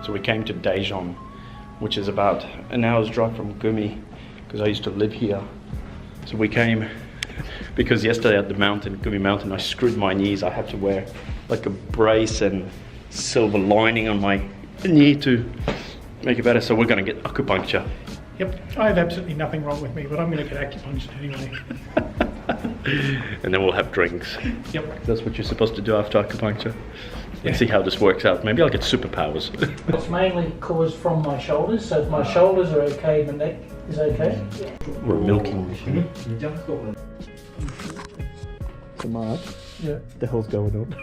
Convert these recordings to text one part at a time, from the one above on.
So we came to Daejeon, which is about an hour's drive from Gumi, because I used to live here. So we came because yesterday at the mountain, Gumi mountain, I screwed my knees. I had to wear like a brace and silver lining on my knee to make it better. So we're gonna get acupuncture. Yep, I have absolutely nothing wrong with me, but I'm going to get acupuncture anyway. And then we'll have drinks. Yep. That's what you're supposed to do after acupuncture. Yeah. Let's see how this works out. Maybe I'll get superpowers. It's mainly caused from my shoulders, so if my shoulders are okay, the neck is okay. We're milking machine. So Mark, Yeah. what the hell's going on?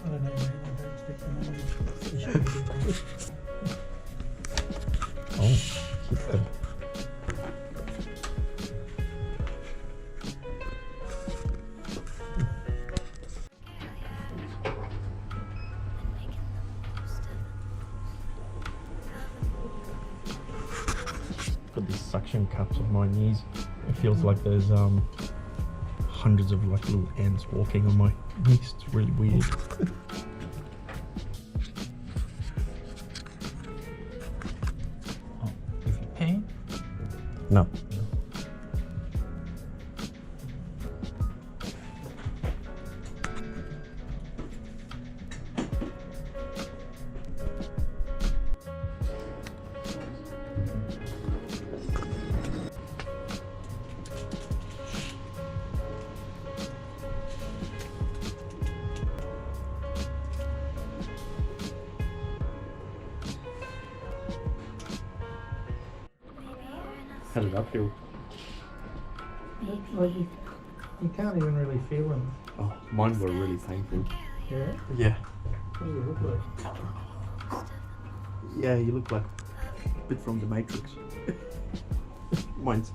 I don't know, man. I don't expect Oh, keep them. Got these suction cups on my knees. It feels like there's hundreds of like little ants walking on my knees. It's really weird. pain? No. How did that feel? Like you can't even really feel them. Oh, mine were really painful. Yeah? Yeah. What do you look like? Yeah, you look like a bit from the Matrix. Mine's,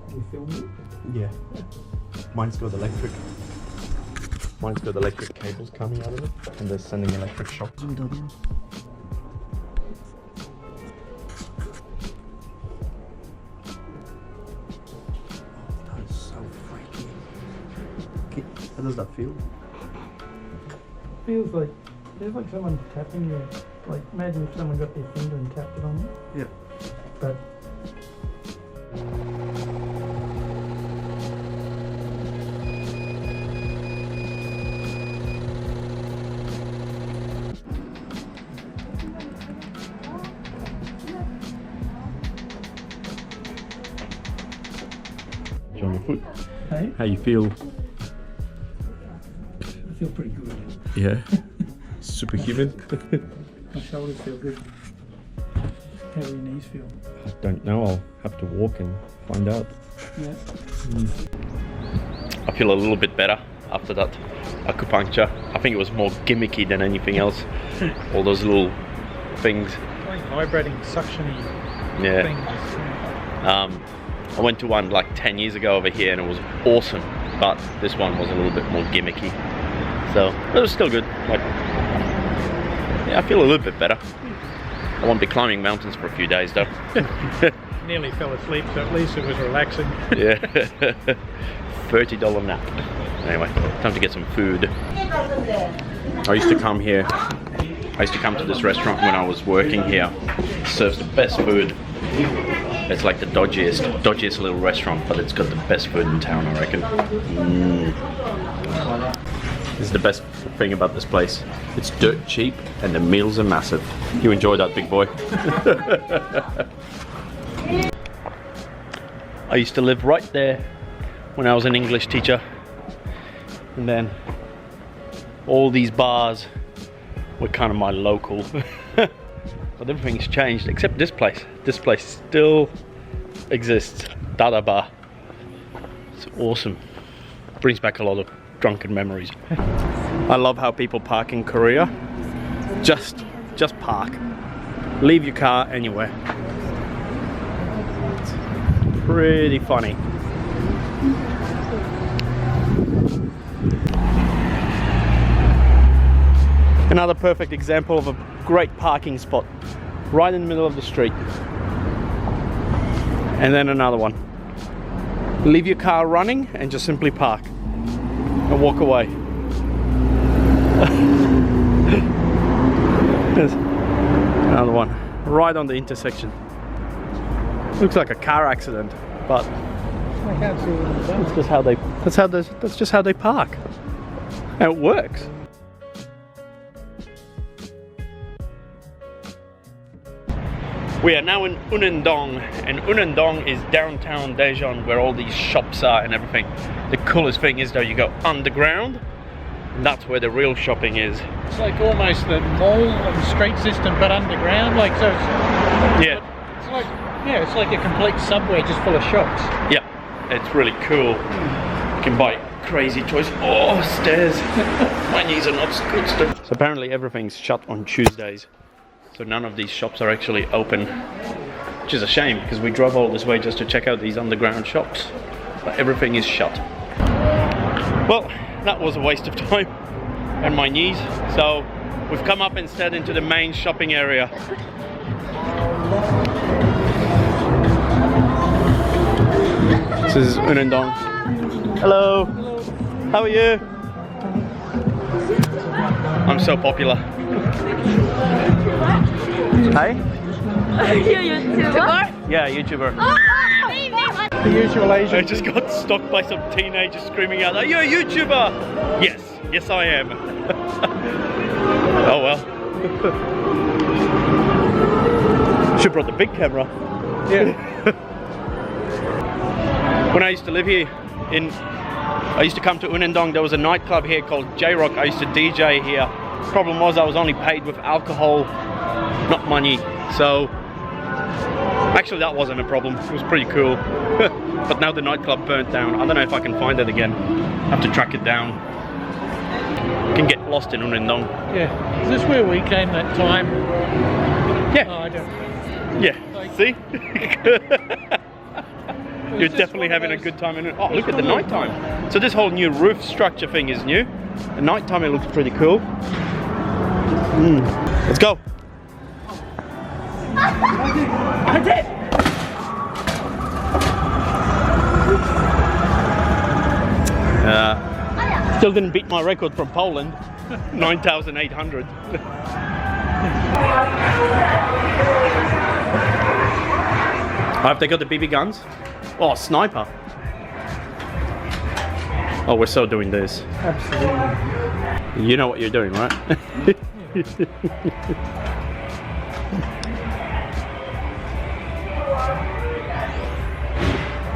You feel me? yeah. Mine's got electric. Mine's got electric cables coming out of it, and they're sending electric shocks. That is so freaky. Okay, how does that feel? Feels like someone tapping you. Like imagine if someone got their finger and tapped it on you. Yeah. But On your foot. hey, How you feel? I feel pretty good. Yeah. Superhuman. My shoulders feel good. How do your knees feel? I don't know. I'll have to walk and find out. Yeah. I feel a little bit better after that acupuncture. I think it was more gimmicky than anything else. All those little things. Like vibrating, suctiony Yeah. things. I went to one like 10 years ago over here and it was awesome, but this one was a little bit more gimmicky. So it was still good. Like, yeah, I feel a little bit better. I won't be climbing mountains for a few days though. Nearly fell asleep, so at least it was relaxing. Yeah. $30 nap. Anyway, time to get some food. I used to come here. I used to come to this restaurant when I was working here. It serves the best food. It's like the dodgiest little restaurant, but it's got the best food in town, I reckon. This is the best thing about this place. It's dirt cheap and the meals are massive. You enjoy that, big boy? I used to live right there when I was an English teacher. And then all these bars were kind of my local. But everything's changed except this place. This place still exists. Dada Bar. It's awesome. Brings back a lot of drunken memories. I love how people park in Korea. Just park. Leave your car anywhere. It's pretty funny. Another perfect example of a great parking spot. Right in the middle of the street. And then another one. Leave your car running and just simply park. And walk away. another one right on the intersection. Looks like a car accident, but I can't see what it's that's just how they. That's just how they park. And it works. We are now in Unendong, and Unendong is downtown Daejeon, where all these shops are and everything. The coolest thing is though, you go underground, and that's where the real shopping is. It's like almost the mall and street system, but underground. Like so. It's like a complete subway just full of shops. Yeah, it's really cool. You can buy crazy toys. Oh, stairs. My knees are not good stuff. So apparently everything's shut on Tuesdays. So none of these shops are actually open, which is a shame because we drove all this way just to check out these underground shops, but everything is shut. Well, that was a waste of time and my knees, so we've come up instead into the main shopping area. This is Unendong. Hello. How are you? I'm so popular. Hi. Are you a YouTuber? Yeah, YouTuber. The usual Asian. I just got stopped by some teenagers screaming out, "Are you a YouTuber?" Yes, yes I am. Oh well. Should've brought the big camera. Yeah. When I used to live here I used to come to Unendong, there was a nightclub here called J-Rock. I used to DJ here. Problem was I was only paid with alcohol, not money. So actually that wasn't a problem. It was pretty cool. But now the nightclub burnt down. I don't know if I can find it again. I have to track it down. You can get lost in Unendong. Yeah. Is this where we came that time? Yeah. Oh, I don't. Yeah. Like- See? You're definitely having a good time in it. Oh, look at the nighttime. So this whole new roof structure thing is new. At nighttime it looks pretty cool. Let's go. Still didn't beat my record from Poland. 9,800. Have they got the BB guns? Oh, sniper. Oh, we're so doing this. Absolutely. You know what you're doing, right?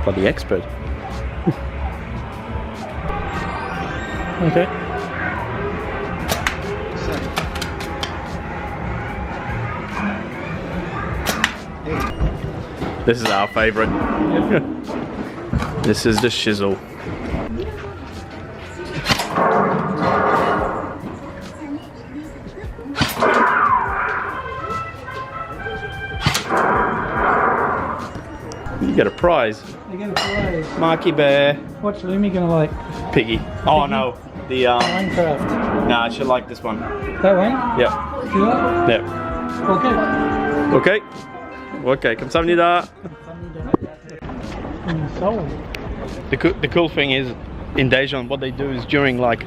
For the expert. Okay. This is our favorite. This is the shizzle. You get a prize. You get a prize. Marky Bear. What's Lumi gonna like? Piggy. Oh no. The Minecraft. Nah, I should like this one. That one? Yep. Yeah. Yep. Okay. Okay. Okay, 감사합니다. Sold. The cool thing is in Daejeon, what they do is during like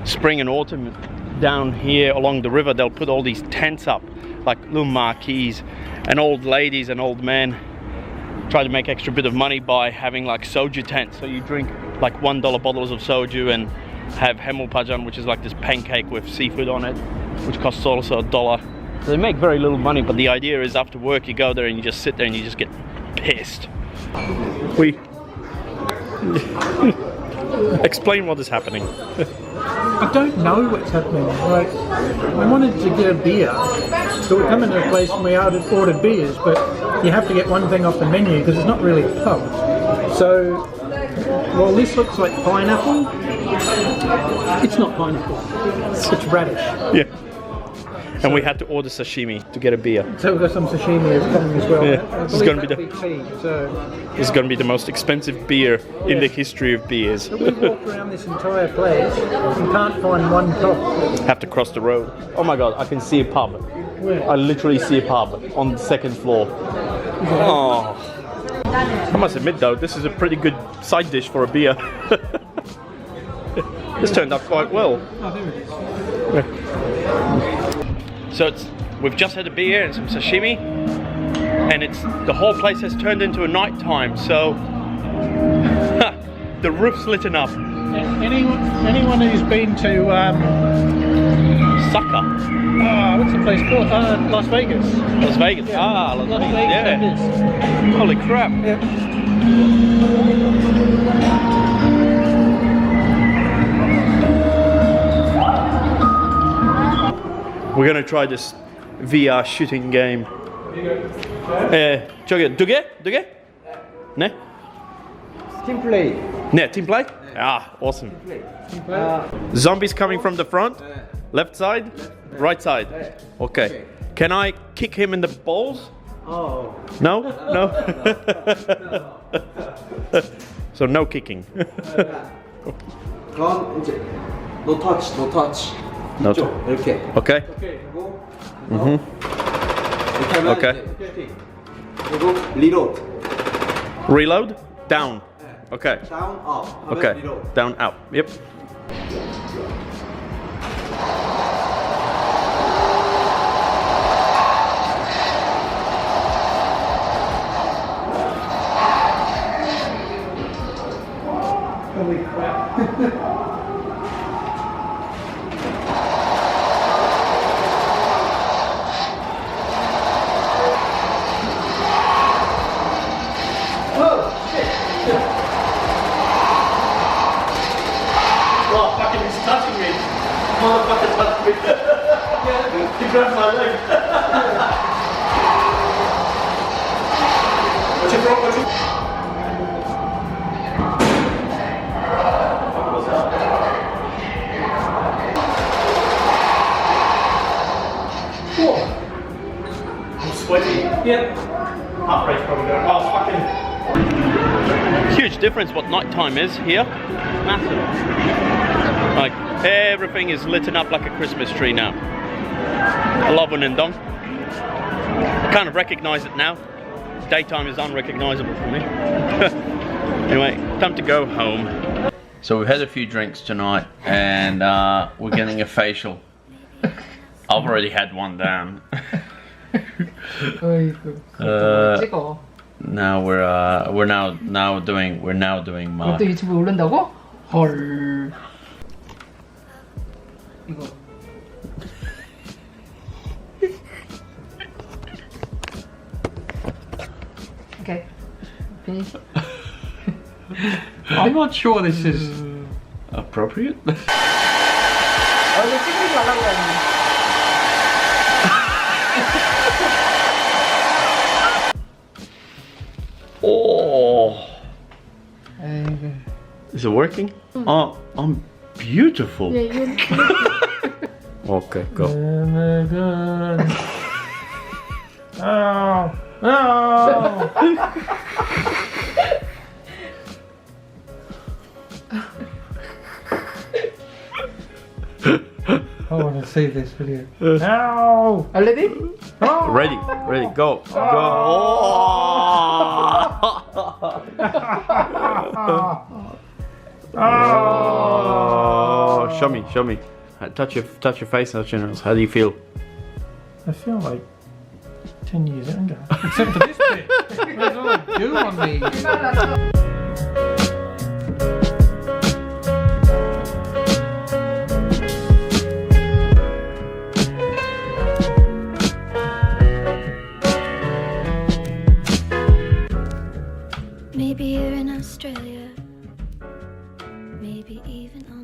spring and autumn down here along the river, they'll put all these tents up, like little marquees, and old ladies and old men try to make extra bit of money by having like soju tents. So you drink like $1 bottles of soju and have hemulpajan, which is like this pancake with seafood on it, which costs also $1. So they make very little money, but the idea is after work you go there and you just sit there and you just get pissed. Explain what is happening. I don't know what's happening. Like, I wanted to get a beer, so we come into a place and we ordered beers, but you have to get one thing off the menu because it's not really a pub. So, well, this looks like pineapple. It's not pineapple. It's radish. Yeah. And we had to order sashimi to get a beer. So we've got some sashimi coming as well. Yeah. I This is gonna be believe that'll tea, so. This is going to be the most expensive beer in the history of beers. So we walked around this entire place and can't find one top. Have to cross the road. Oh my god, I can see a pub. Where? I literally see a pub on the second floor. Oh. I must admit though, this is a pretty good side dish for a beer. This turned out quite well. Oh, there it is. So it's we've just had a beer and some sashimi, and the whole place has turned into a nighttime. So the roof's lit up. Anyone who's been to Sucker. what's the place called? Las Vegas. Las Vegas. Yeah. Ah, Las Vegas. that Yeah. is. Holy crap. Yeah. We're gonna try this VR shooting game. 저기 두 개? 네? Team play. 네, team play? Ah, awesome. Zombies coming from the front? Left side? Right side? Okay. Can I kick him in the balls? Oh. No? No? So no kicking. 그럼 이제 no touch. No 이쪽 이렇게. Okay. 그리고 Mhm. 이렇게 하면 Okay. 이제 그리고 reload. Reload? Down. Okay. Down up. 하면 Okay. reload. Down, out. Yep. Holy crap. Oh, fucking he's touching me. Motherfucker touched me. He grabbed my leg. What's your problem? I'm sweaty. Yeah. Heart rate's probably going. Oh, fucking. Huge difference what nighttime is here. Massive. Like, everything is lit up like a Christmas tree now. I love Unendong. I kind of recognize it now. Daytime is unrecognizable for me. Anyway, time to go home. So we've had a few drinks tonight and we're getting a facial. I've already had one down. 찍어. Now we're now doing my 또 유튜브에 올린다고? 헐. 이거. Okay. Finish. I'm not sure this is. appropriate. 얼굴 찍지 말라고 했는데. Oh, 에이구. is it working? Oh, I'm beautiful. 예, 이건 Okay, go. Oh my god. Oh. Oh. I want to see this video. Ow! 알레디? Oh. Ready, go, go. Oh, show me. Touch your face, touch your nose. How do you feel? I feel like 10 years younger. Except for this bit. That's all I do on me. Maybe you're in Australia, maybe even on